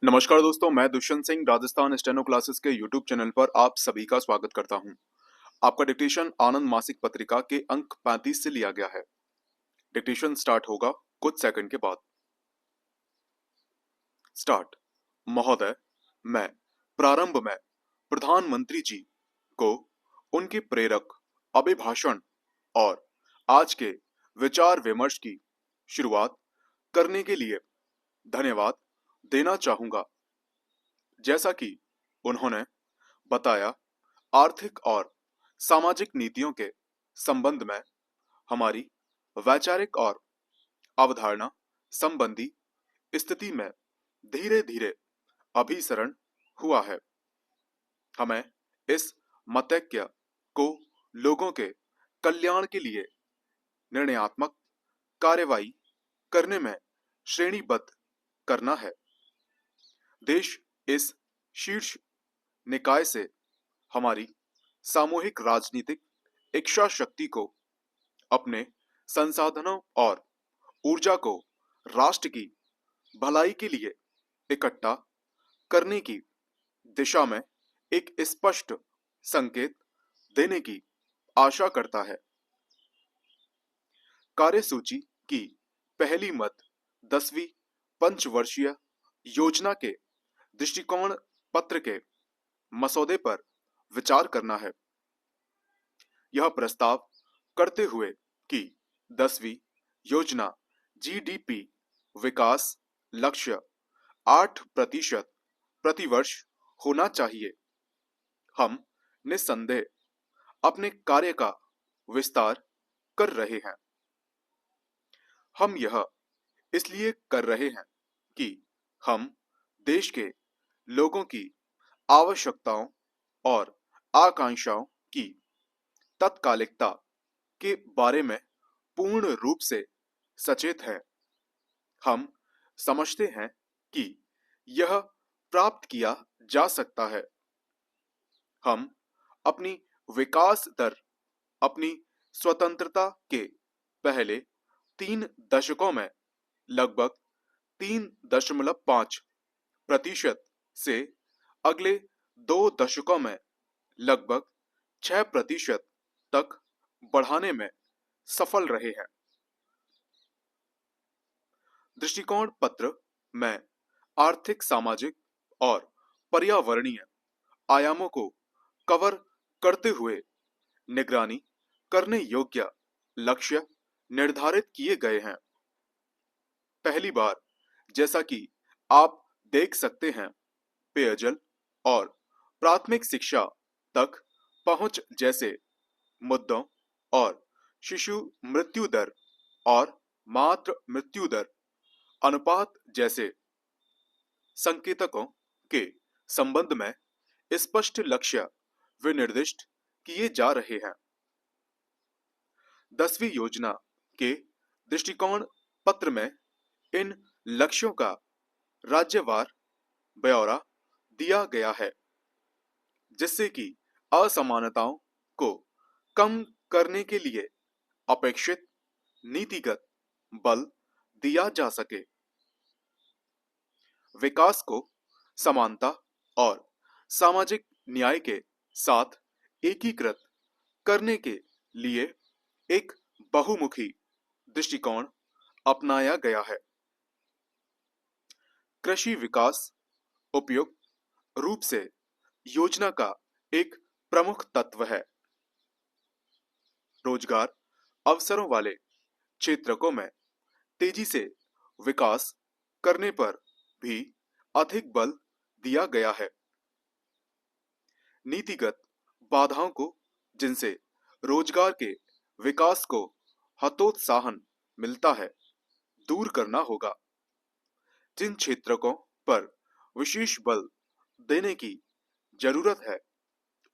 नमस्कार दोस्तों, मैं दुष्यंत सिंह राजस्थान स्टेनो क्लासेस के यूट्यूब चैनल पर आप सभी का स्वागत करता हूं। आपका डिक्टेशन आनंद मासिक पत्रिका के अंक 35 से लिया गया है। डिक्टेशन स्टार्ट होगा कुछ सेकंड के बाद। स्टार्ट। महोदय, मैं प्रारंभ में प्रधानमंत्री जी को उनके प्रेरक अभिभाषण और आज के विचार विमर्श की शुरुआत करने के लिए धन्यवाद देना चाहूंगा। जैसा कि उन्होंने बताया, आर्थिक और सामाजिक नीतियों के संबंध में हमारी वैचारिक और अवधारणा संबंधी स्थिति में धीरे धीरे अभिसरण हुआ है। हमें इस मतैक्य को लोगों के कल्याण के लिए निर्णयात्मक कार्यवाही करने में श्रेणीबद्ध करना है। देश इस शीर्ष निकाय से हमारी सामूहिक राजनीतिक इच्छा शक्ति को अपने संसाधनों और ऊर्जा को राष्ट्र की भलाई के लिए इकट्ठा करने की दिशा में एक स्पष्ट संकेत देने की आशा करता है। कार्यसूची की पहली मद 10वीं पंचवर्षीय योजना के दृष्टिकोण पत्र के मसौदे पर विचार करना है। यह प्रस्ताव करते हुए कि 10वीं योजना जीडीपी विकास लक्ष्य 8% प्रतिवर्ष होना चाहिए। हम निस्संदेह अपने कार्य का विस्तार कर रहे हैं। हम यह इसलिए कर रहे हैं कि हम देश के लोगों की आवश्यकताओं और आकांक्षाओं की तत्कालिकता के बारे में पूर्ण रूप से सचेत हैं। हम समझते हैं कि यह प्राप्त किया जा सकता है। हम अपनी विकास दर अपनी स्वतंत्रता के पहले 3 दशकों में लगभग 3.5% से अगले 2 दशकों में लगभग 6% तक बढ़ाने में सफल रहे हैं। दृष्टिकोण पत्र में आर्थिक, सामाजिक और पर्यावरणीय आयामों को कवर करते हुए निगरानी करने योग्य लक्ष्य निर्धारित किए गए हैं। पहली बार, जैसा कि आप देख सकते हैं, पेयजल और प्राथमिक शिक्षा तक पहुंच जैसे मुद्दों और शिशु मृत्यु दर और मातृ मृत्यु दर अनुपात जैसे संकेतकों के संबंध में स्पष्ट लक्ष्य विनिर्दिष्ट किए जा रहे हैं। 10वीं योजना के दृष्टिकोण पत्र में इन लक्ष्यों का राज्यवार ब्यौरा दिया गया है, जिससे कि असमानताओं को कम करने के लिए अपेक्षित नीतिगत बल दिया जा सके। विकास को समानता और सामाजिक न्याय के साथ एकीकृत करने के लिए एक बहुमुखी दृष्टिकोण अपनाया गया है। कृषि विकास उपयुक्त रूप से योजना का एक प्रमुख तत्व है। रोजगार अवसरों वाले क्षेत्रों में तेजी से विकास करने पर भी अधिक बल दिया गया है। नीतिगत बाधाओं को, जिनसे रोजगार के विकास को हतोत्साहन मिलता है, दूर करना होगा। जिन क्षेत्रों पर विशेष बल देने की जरूरत है,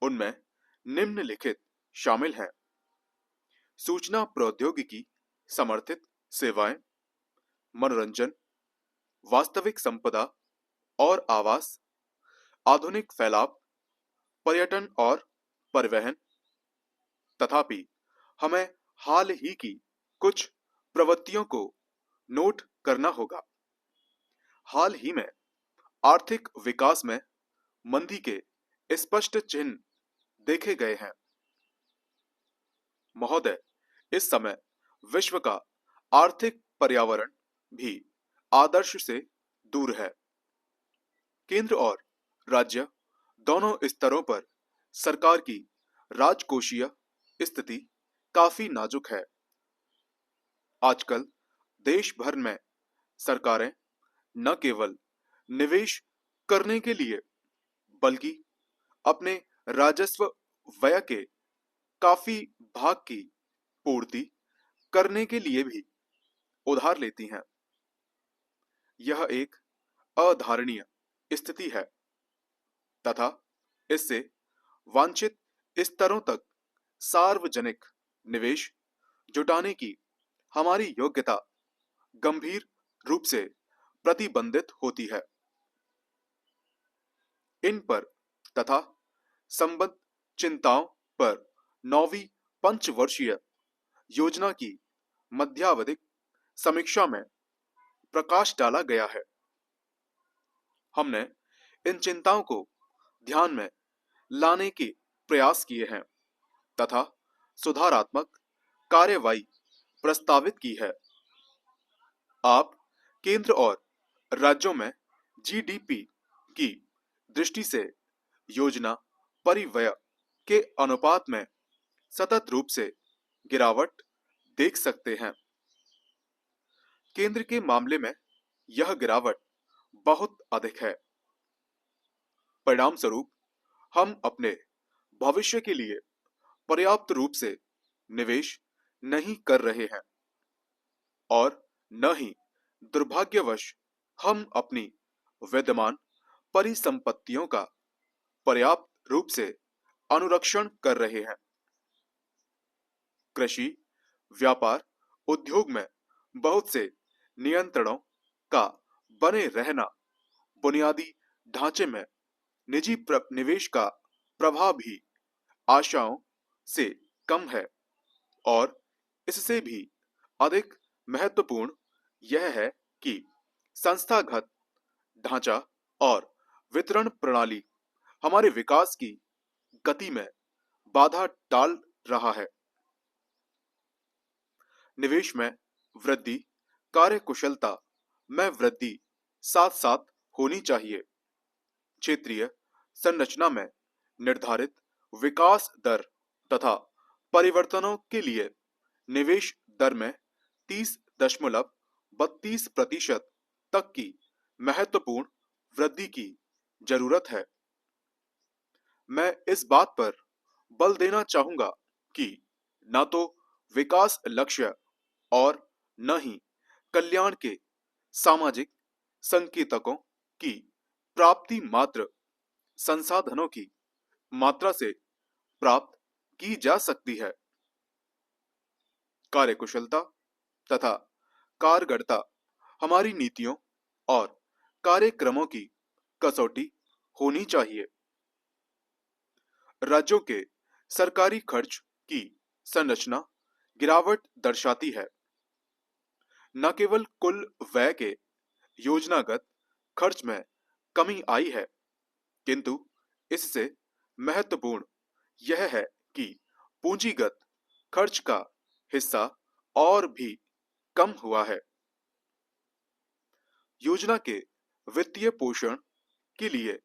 उनमें निम्नलिखित शामिल हैं: सूचना प्रौद्योगिकी समर्थित सेवाएं, मनोरंजन, वास्तविक संपदा और आवास, आधुनिक फैलाव, पर्यटन और परिवहन। तथापि हमें हाल ही की कुछ प्रवृत्तियों को नोट करना होगा। हाल ही में आर्थिक विकास में मंदी के स्पष्ट चिन्ह देखे गए हैं। महोदय, इस समय विश्व का आर्थिक पर्यावरण भी आदर्श से दूर है। केंद्र और राज्य दोनों स्तरों पर सरकार की राजकोषीय स्थिति काफी नाजुक है। आजकल देश भर में सरकारें न केवल निवेश करने के लिए बल्कि अपने राजस्व व्यय के काफी भाग की पूर्ति करने के लिए भी उधार लेती हैं। यह एक अधारणीय स्थिति है तथा इससे वांछित स्तरों तक सार्वजनिक निवेश जुटाने की हमारी योग्यता गंभीर रूप से प्रतिबंधित होती है। इन पर तथा संबद्ध चिंताओं पर 9वीं पंचवर्षीय योजना की मध्यावधिक समीक्षा में प्रकाश डाला गया है। हमने इन चिंताओं को ध्यान में लाने के प्रयास किए हैं तथा सुधारात्मक कार्यवाही प्रस्तावित की है। आप केंद्र और राज्यों में जीडीपी की दृष्टि से योजना परिव्यय के अनुपात में सतत रूप से गिरावट देख सकते हैं। केंद्र के मामले में यह गिरावट बहुत अधिक है। परिणाम स्वरूप हम अपने भविष्य के लिए पर्याप्त रूप से निवेश नहीं कर रहे हैं और न ही दुर्भाग्यवश हम अपनी विद्यमान परिसंपत्तियों का पर्याप्त रूप से अनुरक्षण कर रहे हैं। कृषि, व्यापार, उद्योग में बहुत से नियंत्रणों का बने रहना बुनियादी ढांचे में निजी निवेश का प्रभाव भी आशाओं से कम है और इससे भी अधिक महत्वपूर्ण यह है कि संस्थागत ढांचा और वितरण प्रणाली हमारे विकास की गति में बाधा डाल रहा है। निवेश में वृद्धि, कार्यकुशलता में वृद्धि साथ साथ होनी चाहिए। क्षेत्रीय संरचना में निर्धारित विकास दर तथा परिवर्तनों के लिए निवेश दर में 30.32% तक की महत्वपूर्ण वृद्धि की जरूरत है। मैं इस बात पर बल देना चाहूंगा कि न तो विकास लक्ष्य और न ही कल्याण के सामाजिक संकेतकों की प्राप्ति मात्र संसाधनों की मात्रा से प्राप्त की जा सकती है। कार्यकुशलता तथा कारगरता हमारी नीतियों और कार्यक्रमों की कसौटी होनी चाहिए। राज्यों के सरकारी खर्च की संरचना गिरावट दर्शाती है। न केवल कुल व्यय के योजनागत खर्च में कमी आई है, किंतु इससे महत्वपूर्ण यह है कि पूंजीगत खर्च का हिस्सा और भी कम हुआ है। योजना के वित्तीय पोषण के लिए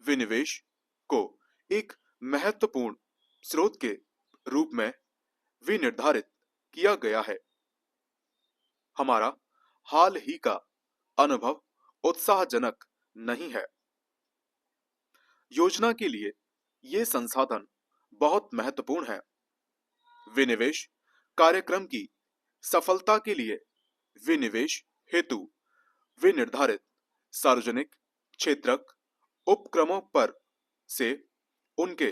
विनिवेश को एक महत्वपूर्ण स्रोत के रूप में विनिर्धारित किया गया है। हमारा हाल ही का अनुभव उत्साहजनक नहीं है। योजना के लिए ये संसाधन बहुत महत्वपूर्ण है। विनिवेश कार्यक्रम की सफलता के लिए विनिवेश हेतु विनिर्धारित सार्वजनिक क्षेत्रक उपक्रमों पर से उनके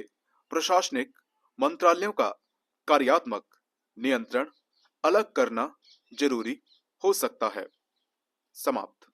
प्रशासनिक मंत्रालयों का कार्यात्मक नियंत्रण अलग करना जरूरी हो सकता है। समाप्त।